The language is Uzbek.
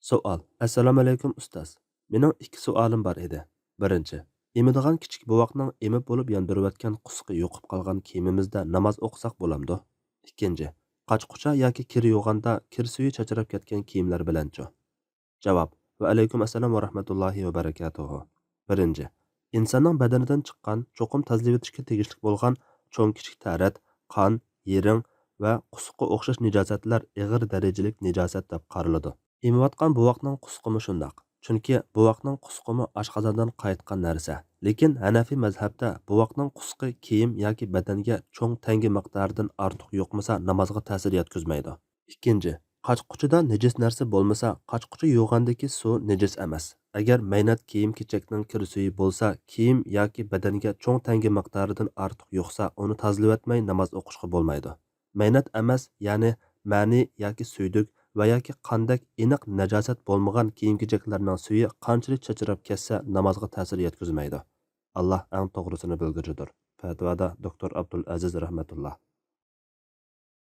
Savol. Assalomu alaykum ustoz. Mening ikki savolim bor edi. Birinchi, emadigan kichik buvoqning emib bo'lib yondirayotgan qusqi yo'qib qolgan kiyimimizda namoz o'qisak bo'lamdi? Ikkinchi, qochqucha yoki kir yuvganda kir suvi chachrab ketgan kiyimlar bilanchi? Javob. Va alaykum assalom va rahmatullohi va barakatuhu. Birinchi, insonning badanidan chiqqan cho'qim tozalashga tegishli bo'lgan cho'ng kichik tarat, qon, yering va qusqqa o'xshash nijosatlar ig'ir darajalik nijosat deb qaraladi. Emayotgan buvoqning qusqimi shundoq. Chunki buvoqning qusqimi oshqozondan qaytgan narsa. Lekin Hanafiy mazhabda buvoqning qusqi kiyim yoki badanga cho'ng tangi miqdoridan ortiq yo'qmasa namozga ta'sir yetkazmaydi. Ikkinchi, qochquchida najis narsa bo'lmasa, qochquchi yuvgandagi suv najis emas. Agar maynat kiyim-kechakning kir suvi bo'lsa, kiyim yoki badanga cho'ng tangi miqdoridan ortiq yo'qsa, uni tozalatmay namoz o'qishga bo'lmaydi. Maynat emas, ya'ni ma'ni yoki suydik va yoki qandak aniq najosat bo'lmagan kiyim-kechaklarning suvi qanchalik chachrab ketsa namozga ta'sir yetkazmaydi. Alloh eng to'g'risini bilguridir. Fatvoda doktor Abdul Aziz rahmatulloh.